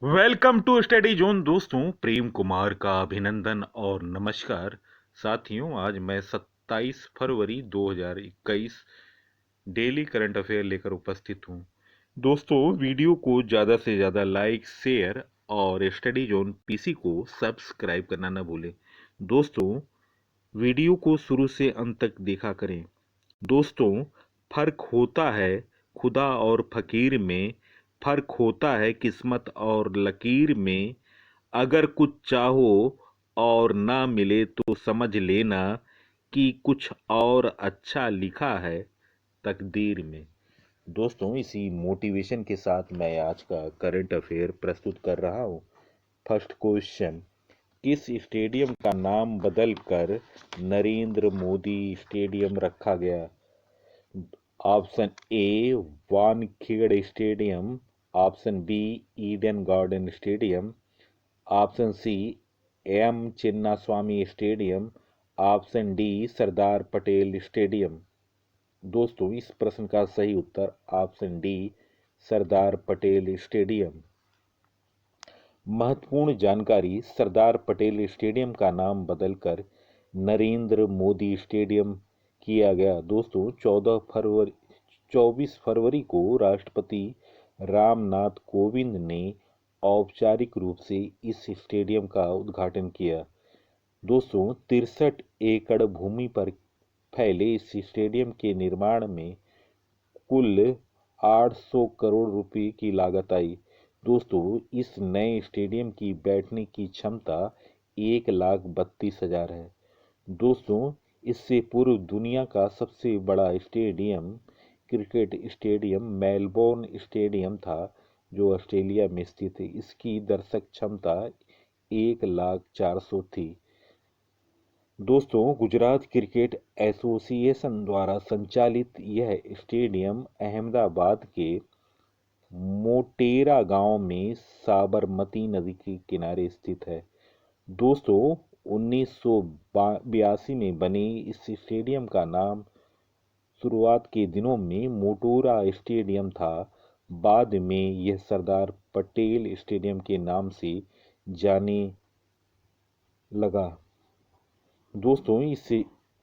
Welcome to study zone. दोस्तों, प्रेम कुमार का अभिनंदन और नमस्कार। साथियों, आज मैं 27 फरवरी 2021 डेली करंट अफेयर लेकर उपस्थित हूं। दोस्तों, वीडियो को ज़्यादा से ज़्यादा लाइक, शेयर और स्टडी जोन पीसी को सब्सक्राइब करना न भूलें। दोस्तों, वीडियो को शुरू से अंत तक देखा करें। दोस्तों, फर्क होता है खुदा और फकीर में, फर्क होता है किस्मत और लकीर में। अगर कुछ चाहो और ना मिले तो समझ लेना कि कुछ और अच्छा लिखा है तकदीर में। दोस्तों, इसी मोटिवेशन के साथ मैं आज का करंट अफेयर प्रस्तुत कर रहा हूँ। फर्स्ट क्वेश्चन, किस स्टेडियम का नाम बदलकर नरेंद्र मोदी स्टेडियम रखा गया? Option A Wankhede stadium, option B Eden garden stadium, option C M Chinnaswamy stadium, option D Sardar Patel stadium. दोस्तों, इस प्रश्न का सही उत्तर option D Sardar Patel stadium. महत्वपूर्ण जानकारी, सरदार पटेल स्टेडियम का नाम बदलकर नरेंद्र मोदी स्टेडियम किया गया। दोस्तों, 24 फरवरी को राष्ट्रपति रामनाथ कोविंद ने औपचारिक रूप से इस स्टेडियम का उद्घाटन किया। दोस्तों, 63 एकड़ भूमि पर फैले इस स्टेडियम के निर्माण में कुल 800 करोड़ रुपए की लागत आई। दोस्तों, इस नए स्टेडियम की बैठने की क्षमता 1,32,000 है। दोस्तों, इससे पूर्व दुनिया का सबसे बड़ा stadium cricket stadium Melbourne stadium था, जो ऑस्ट्रेलिया में स्थित है। इसकी दर्शक क्षमता 1,04,000 थी। दोस्तों, गुजरात क्रिकेट एसोसिएशन द्वारा संचालित यह स्टेडियम अहमदाबाद के मोटेरा गांव में साबरमती नदी के किनारे स्थित है। दोस्तों, 1982 में बने इस स्टेडियम का नाम शुरुआत के दिनों में मोटेरा स्टेडियम था। बाद में यह सरदार पटेल स्टेडियम के नाम से जाने लगा। दोस्तों, इस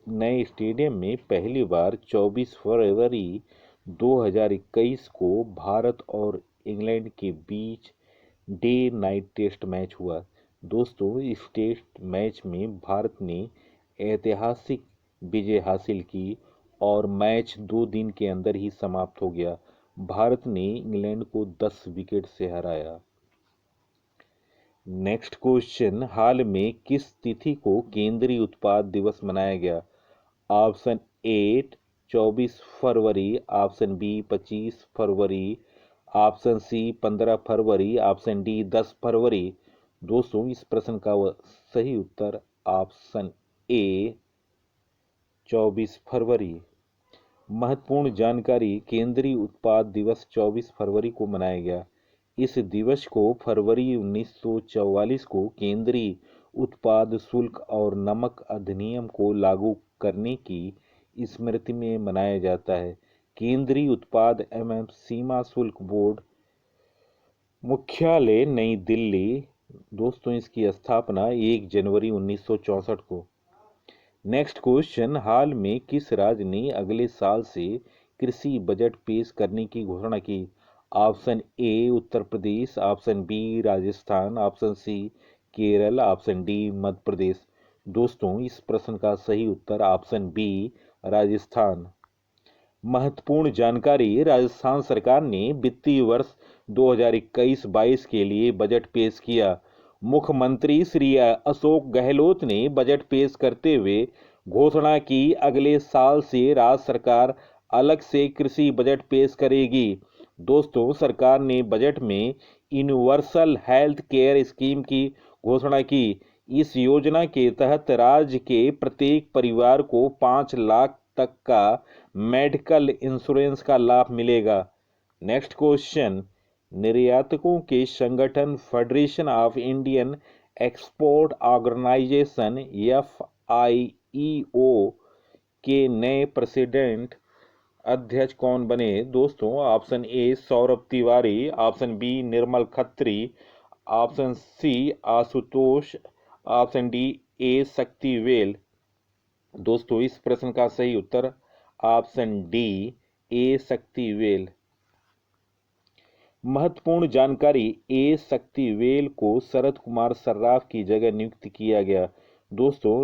नए स्टेडियम में पहली बार 24 फरवरी 2021 को भारत और इंग्लैंड के बीच डे नाइट टेस्ट मैच हुआ। दोस्तों, इस टेस्ट मैच में भारत ने ऐतिहासिक विजय हासिल की और मैच 2 दिन के अंदर ही समाप्त हो गया। भारत ने इंग्लैंड को 10 विकेट से हराया। नेक्स्ट क्वेश्चन, हाल में किस तिथि को केंद्रीय उत्पाद दिवस मनाया गया? ऑप्शन ए 24 फरवरी, ऑप्शन बी 25 फरवरी, ऑप्शन सी 15 फरवरी, ऑप्शन डी 10 फरवरी। दोस्तों, इस प्रश्न का सही उत्तर ऑप्शन ए 24 फरवरी। महत्वपूर्ण जानकारी, केंद्रीय उत्पाद दिवस 24 फरवरी को मनाया गया। इस दिवस को फरवरी 1944 को केंद्रीय उत्पाद शुल्क और नमक अधिनियम को लागू करने की स्मृति में मनाया जाता है। केंद्रीय उत्पाद एवं सीमा शुल्क बोर्ड मुख्यालय नई दिल्ली। दोस्तों, इसकी स्थापना 1 जनवरी 1964 को। नेक्स्ट क्वेश्चन, हाल में किस राज्य ने अगले साल से कृषि बजट पेश करने की घोषणा की? Option A Uttar Pradesh, option B Rajasthan, option C Kerala, option D Madhya Pradesh. दोस्तों, इस प्रश्न का सही उत्तर ऑप्शन बी राजस्थान। महत्वपूर्ण जानकारी, राजस्थान सरकार ने वित्तीय वर्ष 2021-22 के लिए बजट पेश किया। मुख्यमंत्री श्री अशोक गहलोत ने बजट पेश करते हुए घोषणा की, अगले साल से राज्य सरकार अलग से कृषि बजट पेश करेगी। दोस्तों, सरकार ने बजट में यूनिवर्सल हेल्थ केयर स्कीम की घोषणा की। इस योजना के तहत राज्य के प्रत्येक परिवार को 5 लाख तक का मेडिकल इंश्योरेंस का लाभ मिलेगा। नेक्स्ट क्वेश्चन, निर्यातकों के संगठन federation of Indian export organisation FIEO के नए प्रेसिडेंट अध्यक्ष कौन बने? दोस्तों, option A Saurabh Tiwari, option B Nirmal Khatri, option C Ashutosh, option D A Sakthivel. दोस्तों इस प्रश्न का सही उत्तर ऑप्शन डी ए शक्तिवेल। महत्वपूर्ण जानकारी, ए शक्तिवेल को शरद कुमार सर्राफ की जगह नियुक्त किया गया। दोस्तों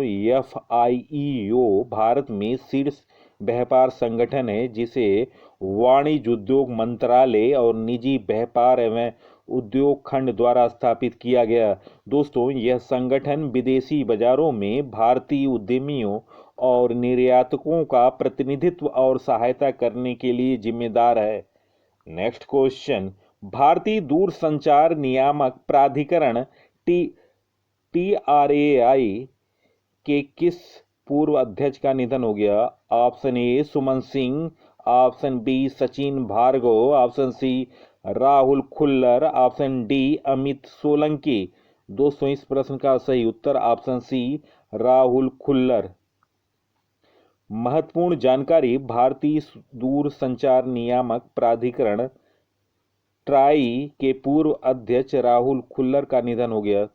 FIEO भारत में शीर्ष व्यापार संगठन है जिसे वाणिज्य उद्योग मंत्रालय और निजी व्यापार एवं उद्योग खंड द्वारा स्थापित किया गया। दोस्तों यह संगठन विदेशी बाजारों में भारतीय उद्यमियों और निर्यातकों का प्रतिनिधित्व और सहायता करने के लिए जिम्मेदार है। नेक्स्ट क्वेश्चन, भारतीय दूरसंचार नियामक प्राधिकरण TRAI के किस पूर्व अध्यक्ष का निधन हो गया? Option A Suman Singh, option B Sachin Bhargav, option C Rahul Khullar, option D Amit Solanki. दोस्तों इस प्रश्न का सही उत्तर ऑप्शन सी राहुल खुल्लर। महत्वपूर्ण जानकारी, भारतीय दूरसंचार नियामक प्राधिकरण ट्राई के पूर्व अध्यक्ष राहुल खुल्लर का निधन हो गया।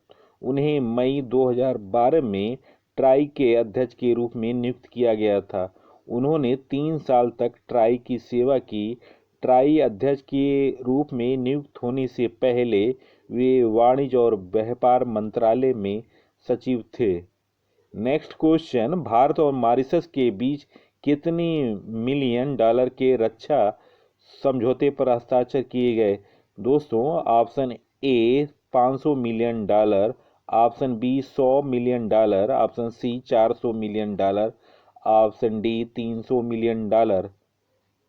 उन्हें मई 2012 में ट्राई के अध्यक्ष के रूप में नियुक्त किया गया था। उन्होंने 3 साल तक ट्राई की सेवा की। ट्राई अध्यक्ष के रूप में नियुक्त होने से पहले वे वाणिज्य और व्यापार मंत्रालय में सचिव थे। नेक्स्ट क्वेश्चन, भारत और मॉरिशस के बीच कितने मिलियन डॉलर के रक्षा समझौते पर हस्ताक्षर किए गए? दोस्तों option A 500 million dollar, option B 100 million dollar, option C 400 million dollar, option D 300 million dollar.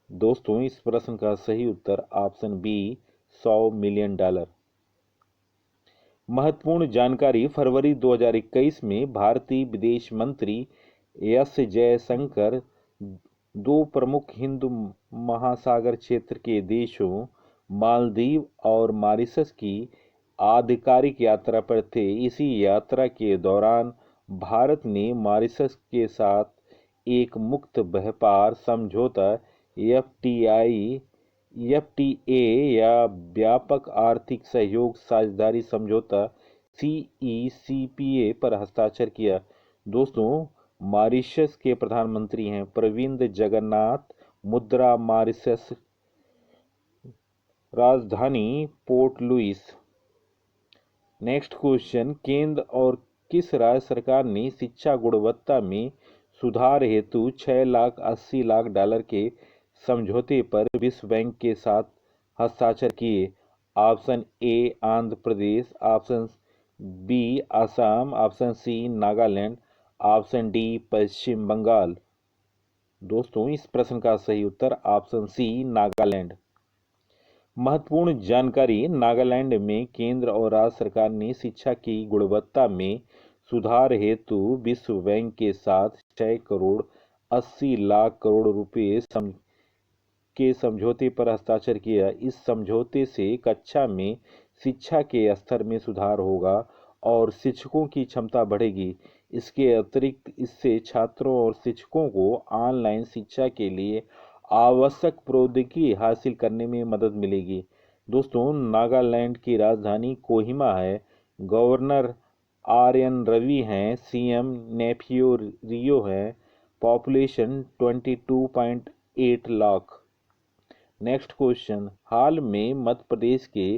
दोस्तों इस प्रश्न का सही उत्तर ऑप्शन बी 100 मिलियन डॉलर। महत्वपूर्ण जानकारी, फरवरी 2021 में भारतीय विदेश मंत्री एस जयशंकर 2 प्रमुख हिंद महासागर क्षेत्र के देशों मालदीव और मॉरिशस की आधिकारिक यात्रा पर थे। इसी यात्रा के दौरान भारत ने मॉरिशस के साथ एक मुक्त व्यापार समझौता FTA या व्यापक आर्थिक सहयोग साझेदारी समझौता CECPA पर हस्ताक्षर किया। दोस्तों मॉरिशस के प्रधानमंत्री हैं प्रविंद जगन्नाथ मुद्रा, मॉरिशस राजधानी पोर्ट लुइस। नेक्स्ट क्वेश्चन, केंद्र और किस राज्य सरकार ने शिक्षा गुणवत्ता में सुधार हेतु 6,80 लाख डॉलर के समझौते पर विश्व बैंक के साथ हस्ताक्षर किए? Option A Andhra Pradesh, option B Assam, option C Nagaland, option D Paschim Bengal. दोस्तों इस प्रश्न का सही उत्तर ऑप्शन सी नागालैंड। महत्वपूर्ण जानकारी, नागालैंड में केंद्र और राज्य सरकार ने शिक्षा की गुणवत्ता में सुधार हेतु विश्व बैंक के साथ 6 करोड़ 80 लाख करोड़ रुपए के समझौते पर हस्ताक्षर किया। इस समझौते से कक्षा में शिक्षा के स्तर में सुधार होगा और शिक्षकों की क्षमता बढ़ेगी। इसके अतिरिक्त इससे छात्रों और शिक्षकों को ऑनलाइन शिक्षा के लिए आवश्यक प्रौद्योगिकी हासिल करने में मदद मिलेगी। दोस्तों नागालैंड की राजधानी कोहिमा है। गवर्नर RN रवि हैं। CM नेफियो रियो हैं। पॉपुलेशन 22.8 लाख। नेक्स्ट क्वेश्चन, हाल में मध्य प्रदेश के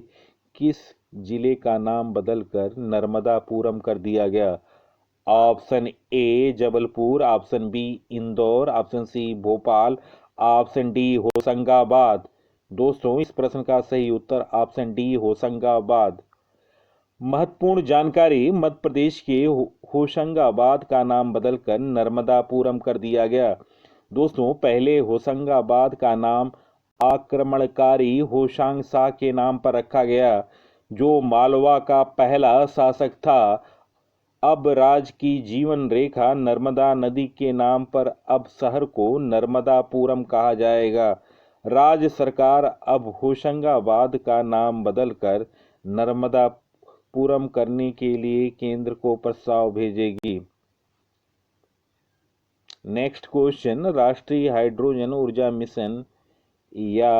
किस जिले का नाम बदलकर नर्मदापुरम कर दिया गया? Option A Jabalpur, option B Indore, option C Bhopal, option D Hoshangabad. दोस्तों इस प्रश्न का सही उत्तर ऑप्शन डी होशंगाबाद। महत्वपूर्ण जानकारी, मध्य प्रदेश के होशंगाबाद का नाम बदलकर नर्मदापुरम कर दिया गया। दोस्तों पहले होशंगाबाद का नाम आक्रमणकारी होशांग शाह के नाम पर रखा गया, जो मालवा का पहला शासक था। अब राज्य की जीवन रेखा नर्मदा नदी के नाम पर अब शहर को नर्मदापुरम कहा जाएगा। राज्य सरकार अब होशंगाबाद का नाम बदलकर नर्मदापुरम करने के लिए केंद्र को प्रस्ताव भेजेगी। नेक्स्ट क्वेश्चन, राष्ट्रीय हाइड्रोजन ऊर्जा मिशन या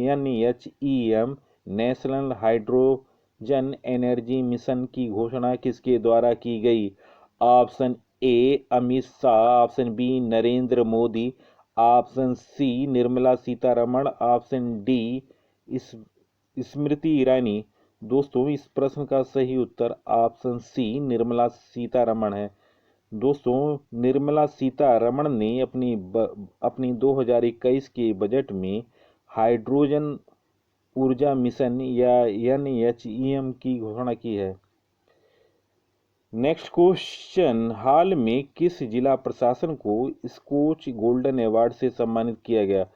NHEM National Hydrogen Energy Mission की घोषणा किसके द्वारा की गई? Option A Amit Shah, option B Narendra Modi, option C Nirmala Sitharaman, option D Smriti Irani. दोस्तों इस प्रश्न का सही उत्तर ऑप्शन सी निर्मला सीतारमण है। दोस्तों निर्मला सीतारमण ने अपनी 2021 के बजट में हाइड्रोजन ऊर्जा मिशन या NHEM की घोषणा की है। नेक्स्ट क्वेश्चन, हाल में किस जिला प्रशासन को स्कोच गोल्डन अवार्ड से सम्मानित किया गया?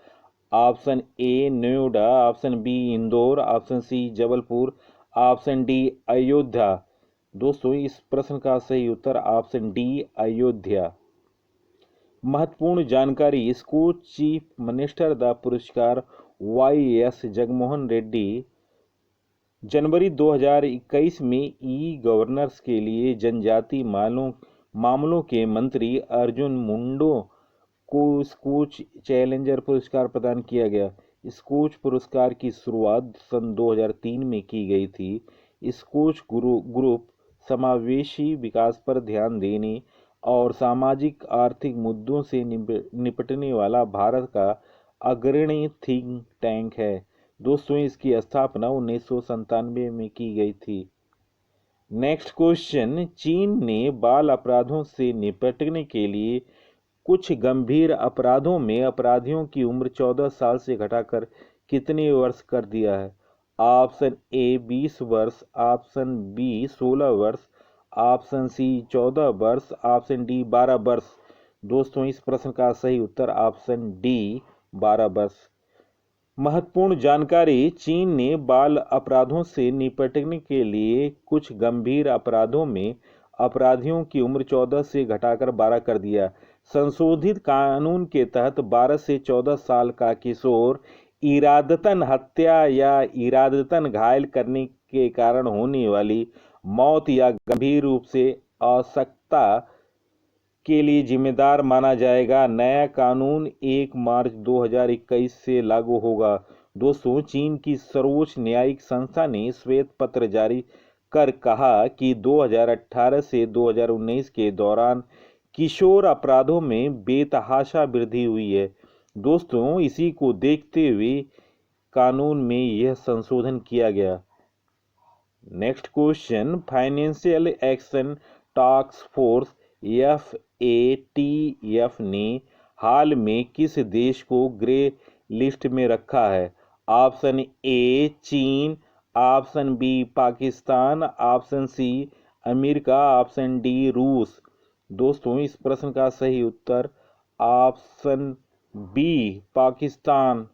Option A Noida, option B Indore, option C Jabalpur, option D Ayodhya. दोस्तों इस प्रश्न का सही उत्तर ऑप्शन डी अयोध्या। महत्वपूर्ण जानकारी, स्कोच चीफ मिनिस्टर द पुरस्कार YS जगनमोहन रेड्डी जनवरी 2021 में ई गवर्नेंस के लिए जनजाति मामलों के मंत्री अर्जुन मुंडा को स्कोच चैलेंजर पुरस्कार प्रदान किया गया। स्कोच पुरस्कार की शुरुआत सन 2003 में की गई थी। स्कोच ग्रुप समावेशी विकास पर ध्यान देने और सामाजिक आर्थिक मुद्दों से निपटने वाला भारत का अग्रणी थिंक टैंक है। दोस्तों इसकी स्थापना 1997 में की गई थी। नेक्स्ट क्वेश्चन, चीन ने बाल अपराधों से निपटने के लिए कुछ गंभीर अपराधों में अपराधियों की उम्र 14 साल से घटाकर कितने वर्ष कर दिया है? ऑप्शन ए 20 वर्ष, ऑप्शन बी 16 वर्ष, ऑप्शन सी 14 वर्ष, ऑप्शन डी 12 वर्ष। दोस्तों इस प्रश्न का सही उत्तर ऑप्शन डी 12 वर्ष। महत्वपूर्ण जानकारी, चीन ने बाल अपराधों से निपटने के लिए कुछ गंभीर अपराधों में अपराधियों की उम्र 14 से घटाकर 12 कर दिया। संशोधित कानून के तहत 12 से 14 साल का किशोर इरादतन हत्या या इरादतन घायल करने के कारण होने वाली मौत या गंभीर रूप से अशक्तता के लिए जिम्मेदार माना जाएगा। नया कानून 1 मार्च 2021 से लागू होगा। दोस्तों चीन की सर्वोच्च न्यायिक संस्था ने श्वेत पत्र जारी कर कहा कि 2018 से 2019 के दौरान किशोर अपराधों में बेतहाशा वृद्धि हुई है। दोस्तों इसी को देखते हुए कानून में यह संशोधन किया गया। Next question, financial action task force FATF ने हाल में किस देश को ग्रे लिस्ट में रखा है? ऑप्शन ए चीन, option B Pakistan, option C America, option D रूस। दोस्तों इस प्रश्न का सही उत्तर ऑप्शन बी पाकिस्तान।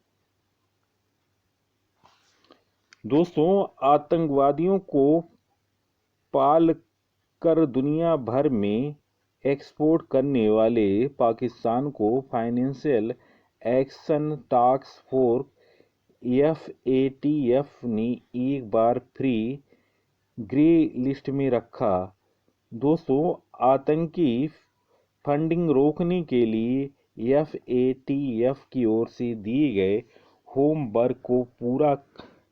दोस्तों आतंकवादियों को पाल कर दुनिया भर में एक्सपोर्ट करने वाले पाकिस्तान को financial action task force FATF ने एक बार फिर ग्रे लिस्ट में रखा। दोस्तों आतंकी फंडिंग रोकने के लिए FATF की ओर से दिए गए होमवर्क को पूरा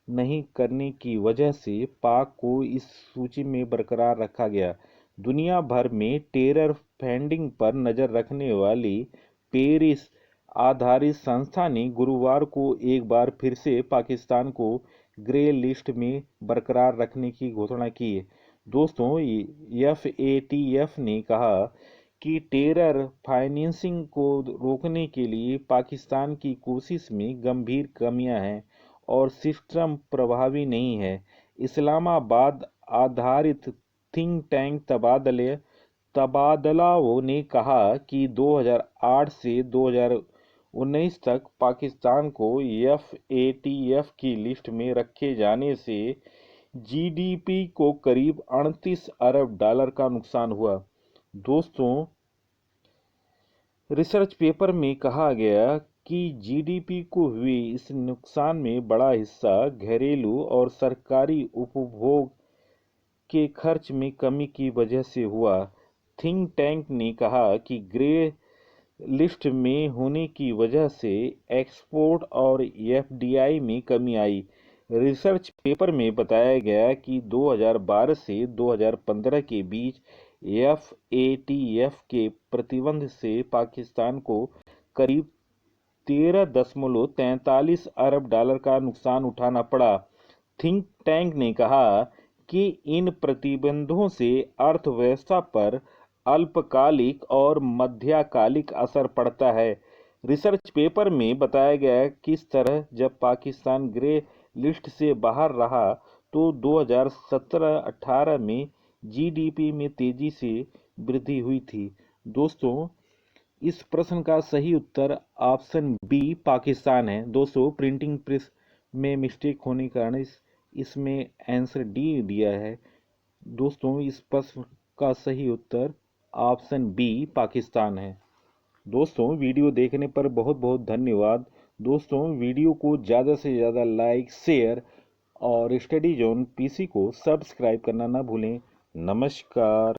नहीं करने की वजह से पाक को इस सूची में बरकरार रखा गया। दुनिया भर में टेरर फंडिंग पर नजर रखने वाली पेरिस आधारित संस्था ने गुरुवार को एक बार फिर से पाकिस्तान को ग्रे लिस्ट में बरकरार रखने की घोषणा की है। दोस्तों FATF ने कहा कि टेरर फाइनेंसिंग को रोकने के लिए पाकिस्तान की कोशिश में गंभीर कमियां हैं और सिस्टम प्रभावी नहीं है। इस्लामाबाद आधारित थिंक टैंक तबादलाओं ने कहा कि 2008 से 2019 तक पाकिस्तान को FATF की लिस्ट में रखे जाने से GDP को करीब 38 अरब डॉलर का नुकसान हुआ। दोस्तों रिसर्च पेपर में कहा गया कि GDP को हुए इस नुकसान में बड़ा हिस्सा घरेलू और सरकारी उपभोग के खर्च में कमी की वजह से हुआ। थिंक टैंक ने कहा कि ग्रे लिस्ट में होने की वजह से एक्सपोर्ट और FDI में कमी आई। रिसर्च पेपर में बताया गया कि 2012 से 2015 के बीच एफएटीएफ के प्रतिबंध से पाकिस्तान को करीब 13.43 अरब डॉलर का नुकसान उठाना पड़ा। थिंक टैंक ने कहा कि इन प्रतिबंधों से अर्थव्यवस्था पर अल्पकालिक और मध्यकालिक असर पड़ता है। रिसर्च पेपर में बताया गया किस तरह जब पाकिस्तान ग्रे लिस्ट से बाहर रहा तो 2017-18 में जीडीपी में तेजी से वृद्धि हुई थी। दोस्तों, इस प्रश्न का सही उत्तर ऑप्शन बी पाकिस्तान है। दोस्तों, प्रिंटिंग प्रेस में मिस्टेक होने के कारण इसमें आंसर डी दिया है। दोस्तों, इस प्रश्न का सही उत्तर ऑप्शन बी पाकिस्तान है। दोस्तों, वीडियो देखने पर बहुत बहुत धन्यवाद। दोस्तों, वीडियो को ज़्यादा से ज़्यादा लाइक, शेयर और स्टडी जोन पीसी को सब्सक्राइब करना ना भूलें। नमस्कार।